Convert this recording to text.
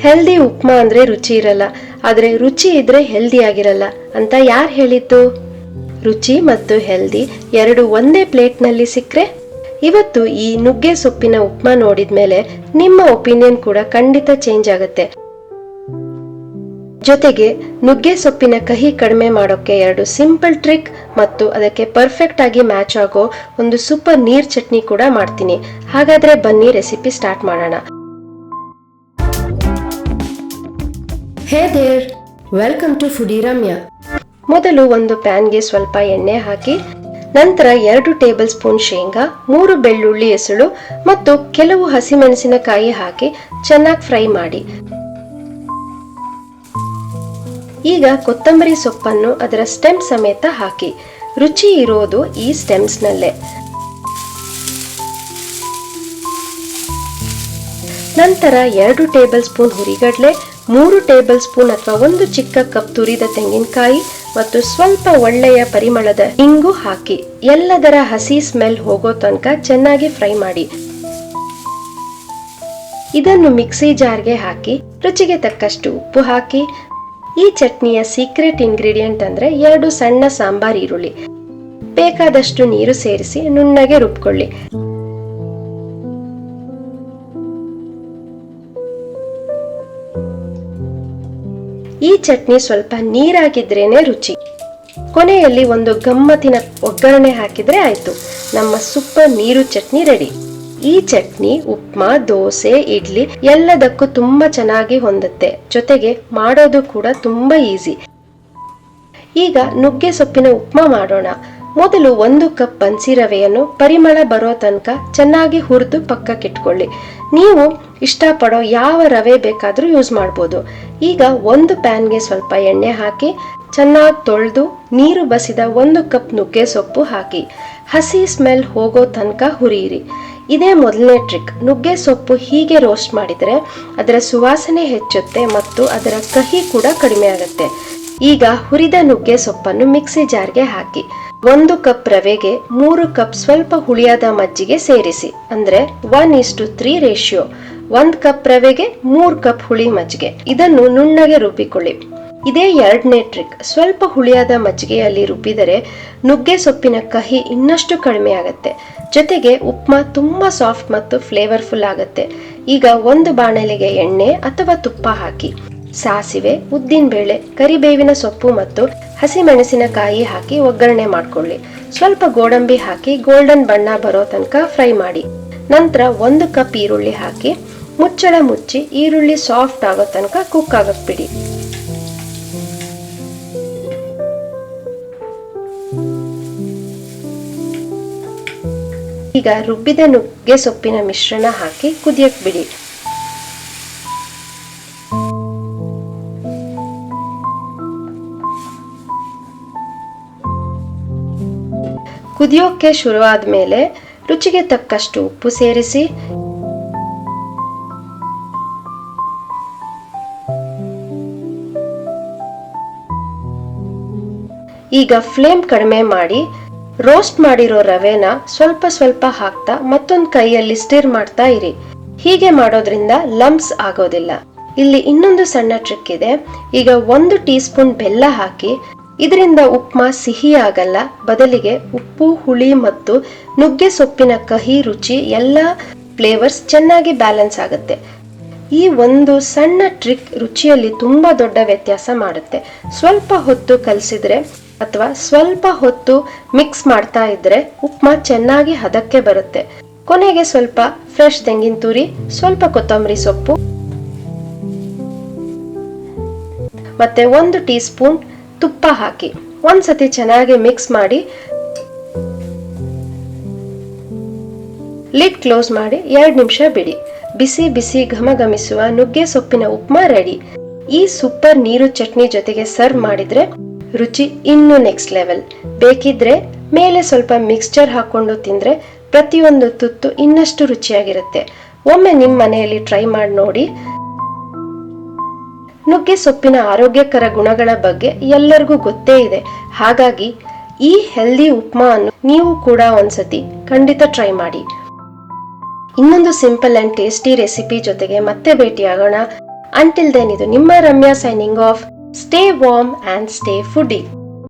Healthy upma ಅಂದ್ರೆ ರುಚಿ ಇರಲ್ಲ, ಆದ್ರೆ ರುಚಿ ಇದ್ರೆ ಹೆಲ್ದಿ ಆಗಿರಲ್ಲ ಅಂತ ಯಾರು ಹೇಳಿದ್ದು? ರುಚಿ ಮತ್ತು ಹೆಲ್ದಿ ಎರಡು ಒಂದೇ ಪ್ಲೇಟ್ ನಲ್ಲಿ ಸಿಕ್ಕರೆ ಇವತ್ತು ಈ ನುಗ್ಗೆ ಸೊಪ್ಪಿನ ಉಪ್ಮಾ ನೋಡಿದ್ಮೇಲೆ ನಿಮ್ಮ ಒಪಿನಿಯನ್ ಕೂಡ ಖಂಡಿತ ಚೇಂಜ್ ಆಗುತ್ತೆ. ಜೊತೆಗೆ ನುಗ್ಗೆ ಸೊಪ್ಪಿನ ಕಹಿ ಕಡಿಮೆ ಮಾಡೋಕೆ ಎರಡು ಸಿಂಪಲ್ ಟ್ರಿಕ್ ಮತ್ತು ಅದಕ್ಕೆ ಪರ್ಫೆಕ್ಟ್ ಆಗಿ ಮ್ಯಾಚ್ ಆಗೋ ಒಂದು ಸೂಪರ್ ನೀರ್ ಚಟ್ನಿ ಕೂಡ ಮಾಡ್ತೀನಿ. ಹಾಗಾದ್ರೆ ಬನ್ನಿ ರೆಸಿಪಿ ಸ್ಟಾರ್ಟ್ ಮಾಡೋಣ. Hey there, welcome to foodie Ramya. ಮೊದಲು ಒಂದು ಪ್ಯಾನ್ಗೆ ಸ್ವಲ್ಪ ಎಣ್ಣೆ ಹಾಕಿ, ನಂತರ 2 ಟೇಬಲ್ ಸ್ಪೂನ್ ಶೇಂಗಾ, 3 ಬೆಳ್ಳುಳ್ಳಿ ಎಸಳು ಮತ್ತು ಕೆಲವು ಹಸಿಮೆಣಸಿನಕಾಯಿ ಹಾಕಿ ಚೆನ್ನಾಗಿ ಫ್ರೈ ಮಾಡಿ. ಈಗ ಕೊತ್ತಂಬರಿ ಸೊಪ್ಪನ್ನು ಅದರ ಸ್ಟೆಮ್ ಸಮೇತ ಹಾಕಿ. ರುಚಿ ಇರೋದು ಈ ಸ್ಟೆಮ್ಸ್ ನಲ್ಲೇ. ನಂತರ 2 ಟೇಬಲ್ ಸ್ಪೂನ್ ಹುರಿಗಡಲೆ, 3 ಟೇಬಲ್ ಸ್ಪೂನ್ ಅಥವಾ 1 ಚಿಕ್ಕ ಕಪ್ ತುರಿದ ತೆಂಗಿನಕಾಯಿ ಮತ್ತು ಸ್ವಲ್ಪ ಒಳ್ಳೆಯ ಪರಿಮಳದ ಇಂಗು ಹಾಕಿ ಎಲ್ಲದರ ಹಸಿ ಸ್ಮೆಲ್ ಹೋಗೋ ತನಕ ಚೆನ್ನಾಗಿ ಫ್ರೈ ಮಾಡಿ. ಇದನ್ನು ಮಿಕ್ಸಿ ಜಾರ್ಗೆ ಹಾಕಿ ರುಚಿಗೆ ತಕ್ಕಷ್ಟು ಉಪ್ಪು ಹಾಕಿ. ಈ ಚಟ್ನಿಯ ಸೀಕ್ರೆಟ್ ಇಂಗ್ರೀಡಿಯೆಂಟ್ ಅಂದ್ರೆ 2 ಸಣ್ಣ ಸಾಂಬಾರ್ ಈರುಳ್ಳಿ. ಬೇಕಾದಷ್ಟು ನೀರು ಸೇರಿಸಿ ನುಣ್ಣಗೆ ರುಬ್ಕೊಳ್ಳಿ. ಈ ಚಟ್ನಿ ಸ್ವಲ್ಪ ನೀರಾಗಿದ್ರೇನೆ ರುಚಿ. ಕೊನೆಯಲ್ಲಿ ಒಂದು ಗಮ್ಮತ್ತಿನ ಒಗ್ಗರಣೆ ಹಾಕಿದ್ರೆ ಆಯ್ತು, ನಮ್ಮ ಸೂಪರ್ ನೀರು ಚಟ್ನಿ ರೆಡಿ. ಈ ಚಟ್ನಿ ಉಪ್ಮಾ, ದೋಸೆ, ಇಡ್ಲಿ ಎಲ್ಲದಕ್ಕೂ ತುಂಬಾ ಚೆನ್ನಾಗಿ ಹೊಂದುತ್ತೆ. ಜೊತೆಗೆ ಮಾಡೋದು ಕೂಡ ತುಂಬಾ ಈಸಿ. ಈಗ ನುಗ್ಗೆ ಸೊಪ್ಪಿನ ಉಪ್ಮಾ ಮಾಡೋಣ. ಮೊದಲು 1 ಕಪ್ ಬನ್ಸಿ ರವೆಯನ್ನು ಪರಿಮಳ ಬರೋ ತನಕ ಚೆನ್ನಾಗಿ ಹುರಿದು ಪಕ್ಕಕ್ಕಿಟ್ಕೊಳ್ಳಿ. ನೀವು ಇಷ್ಟಪಡೋ ಯಾವ ರವೆ ಬೇಕಾದ್ರೂ ಯೂಸ್ ಮಾಡ್ಬೋದು. ಈಗ ಒಂದು ಪ್ಯಾನ್ಗೆ ಸ್ವಲ್ಪ ಎಣ್ಣೆ ಹಾಕಿ ಚೆನ್ನಾಗಿ ತೊಳೆದು ನೀರು ಬಸಿದ 1 ಕಪ್ ನುಗ್ಗೆ ಸೊಪ್ಪು ಹಾಕಿ ಹಸಿ ಸ್ಮೆಲ್ ಹೋಗೋ ತನಕ ಹುರಿಯಿರಿ. ಇದೇ ಮೊದಲನೇ ಟ್ರಿಕ್. ನುಗ್ಗೆ ಸೊಪ್ಪು ಹೀಗೆ ರೋಸ್ಟ್ ಮಾಡಿದರೆ ಅದರ ಸುವಾಸನೆ ಹೆಚ್ಚುತ್ತೆ ಮತ್ತು ಅದರ ಕಹಿ ಕೂಡ ಕಡಿಮೆ ಆಗುತ್ತೆ. ಈಗ ಹುರಿದ ನುಗ್ಗೆ ಸೊಪ್ಪನ್ನು ಮಿಕ್ಸಿ ಜಾರ್ಗೆ ಹಾಕಿ 1 ಕಪ್ ರವೆಗೆ 3 ಕಪ್ ಸ್ವಲ್ಪ ಹುಳಿಯಾದ ಮಜ್ಜಿಗೆ ಸೇರಿಸಿ. ಅಂದ್ರೆ 1:3 ರೇಷಿಯೋ. 1 ಕಪ್ ರವೆಗೆ 3 ಕಪ್ ಹುಳಿ ಮಜ್ಜಿಗೆ. ಇದನ್ನು ನುಣ್ಣಗೆ ರುಬ್ಬಿಕೊಳ್ಳಿ. ಇದೇ 2ನೇ ಟ್ರಿಕ್. ಸ್ವಲ್ಪ ಹುಳಿಯಾದ ಮಜ್ಜಿಗೆಯಲ್ಲಿ ರುಬ್ಬಿದರೆ ನುಗ್ಗೆ ಸೊಪ್ಪಿನ ಕಹಿ ಇನ್ನಷ್ಟು ಕಡಿಮೆ ಆಗುತ್ತೆ. ಜೊತೆಗೆ ಉಪ್ಮಾ ತುಂಬಾ ಸಾಫ್ಟ್ ಮತ್ತು ಫ್ಲೇವರ್ಫುಲ್ ಆಗುತ್ತೆ. ಈಗ ಒಂದು ಬಾಣಲೆಗೆ ಎಣ್ಣೆ ಅಥವಾ ತುಪ್ಪ ಹಾಕಿ ಸಾಸಿವೆ, ಉದ್ದಿನ ಬೇಳೆ, ಕರಿಬೇವಿನ ಸೊಪ್ಪು ಮತ್ತು ಹಸಿಮೆಣಸಿನಕಾಯಿ ಹಾಕಿ ಒಗ್ಗರಣೆ ಮಾಡ್ಕೊಳ್ಳಿ. ಸ್ವಲ್ಪ ಗೋಡಂಬಿ ಹಾಕಿ ಗೋಲ್ಡನ್ ಬಣ್ಣ ಬರೋ ತನಕ ಫ್ರೈ ಮಾಡಿ. ನಂತರ 1 ಕಪ್ ಈರುಳ್ಳಿ ಹಾಕಿ ಮುಚ್ಚಳ ಮುಚ್ಚಿ ಈರುಳ್ಳಿ ಸಾಫ್ಟ್ ಆಗೋ ತನಕ ಕುಕ್ ಆಗಕ್ ಬಿಡಿ. ಈಗ ರುಬ್ಬಿದ ನುಗ್ಗೆ ಸೊಪ್ಪಿನ ಮಿಶ್ರಣ ಹಾಕಿ ಕುದಿಯಕ್ ಬಿಡಿ. ಕುದಿಯೋಕೆ ಶುರುವಾದ ಮೇಲೆ ರುಚಿಗೆ ತಕ್ಕಷ್ಟು ಉಪ್ಪು ಸೇರಿಸಿ ಈಗ ಫ್ಲೇಮ್ ಕಡಿಮೆ ಮಾಡಿ ರೋಸ್ಟ್ ಮಾಡಿರೋ ರವೆನ ಸ್ವಲ್ಪ ಸ್ವಲ್ಪ ಹಾಕ್ತಾ ಮತ್ತೊಂದು ಕೈಯಲ್ಲಿ ಸ್ಟಿರ್ ಮಾಡ್ತಾ ಇರಿ. ಹೀಗೆ ಮಾಡೋದ್ರಿಂದ ಲಂಪ್ಸ್ ಆಗೋದಿಲ್ಲ. ಇಲ್ಲಿ ಇನ್ನೊಂದು ಸಣ್ಣ ಟ್ರಿಕ್ ಇದೆ. ಈಗ 1 ಟೀ ಸ್ಪೂನ್ ಬೆಲ್ಲ ಹಾಕಿ. ಇದರಿಂದ ಉಪ್ಮಾ ಸಿಹಿ ಆಗಲ್ಲ, ಬದಲಿಗೆ ಉಪ್ಪು, ಹುಳಿ ಮತ್ತು ನುಗ್ಗೆ ಸೊಪ್ಪಿನ ಕಹಿ ರುಚಿ ಎಲ್ಲ ಫ್ಲೇವರ್ಸ್ ಚೆನ್ನಾಗಿ ಬ್ಯಾಲೆನ್ಸ್ ಆಗುತ್ತೆ. ಈ ಒಂದು ಸಣ್ಣ ಟ್ರಿಕ್ ರುಚಿಯಲ್ಲಿ ತುಂಬಾ ದೊಡ್ಡ ವ್ಯತ್ಯಾಸ ಮಾಡುತ್ತೆ. ಸ್ವಲ್ಪ ಹೊತ್ತು ಕಲಸಿದ್ರೆ ಅಥವಾ ಸ್ವಲ್ಪ ಹೊತ್ತು ಮಿಕ್ಸ್ ಮಾಡ್ತಾ ಇದ್ರೆ ಉಪ್ಮಾ ಚೆನ್ನಾಗಿ ಹದಕ್ಕೆ ಬರುತ್ತೆ. ಕೊನೆಗೆ ಸ್ವಲ್ಪ ಫ್ರೆಶ್ ತೆಂಗಿನ ತುರಿ, ಸ್ವಲ್ಪ ಕೊತ್ತಂಬರಿ ಸೊಪ್ಪು ಮತ್ತೆ 1 ಟೀ ಸ್ಪೂನ್ ತುಪ್ಪ ಹಾಕಿ ಒಂದ್ಸತಿ ಚೆನ್ನಾಗಿ ಮಿಕ್ಸ್ ಮಾಡಿ ಲಿಡ್ ಕ್ಲೋಸ್ ಮಾಡಿ 2 ನಿಮಿಷ ಬಿಡಿ. ಬಿಸಿ ಬಿಸಿ ಘಮಘಮಿಸುವ ನುಗ್ಗೆ ಸೊಪ್ಪಿನ ಉಪ್ಮಾ ರೆಡಿ. ಈ ಸೂಪರ್ ನೀರು ಚಟ್ನಿ ಜೊತೆಗೆ ಸರ್ವ್ ಮಾಡಿದ್ರೆ ರುಚಿ ಇನ್ನು ನೆಕ್ಸ್ಟ್ ಲೆವೆಲ್. ಬೇಕಿದ್ರೆ ಮೇಲೆ ಸ್ವಲ್ಪ ಮಿಕ್ಸ್ಚರ್ ಹಾಕೊಂಡು ತಿಂದ್ರೆ ಪ್ರತಿಯೊಂದು ತುತ್ತು ಇನ್ನಷ್ಟು ರುಚಿಯಾಗಿರುತ್ತೆ. ಒಮ್ಮೆ ನಿಮ್ಮ ಮನೆಯಲ್ಲಿ ಟ್ರೈ ಮಾಡಿ ನೋಡಿ. ನುಗ್ಗೆ ಸೊಪ್ಪಿನ ಆರೋಗ್ಯಕರ ಗುಣಗಳ ಬಗ್ಗೆ ಎಲ್ಲರಿಗೂ ಗೊತ್ತೇ ಇದೆ. ಹಾಗಾಗಿ ಈ ಹೆಲ್ದಿ ಉಪ್ಮಾ ಅನ್ನು ನೀವು ಕೂಡ ಒಂದ್ಸತಿ ಖಂಡಿತ ಟ್ರೈ ಮಾಡಿ. ಇನ್ನೊಂದು ಸಿಂಪಲ್ ಅಂಡ್ ಟೇಸ್ಟಿ ರೆಸಿಪಿ ಜೊತೆಗೆ ಮತ್ತೆ ಭೇಟಿಯಾಗೋಣ. ಅಂಟಿಲ್ ದೆನ್ ಇದು ನಿಮ್ಮ Ramya signing off. Stay warm and stay foodie.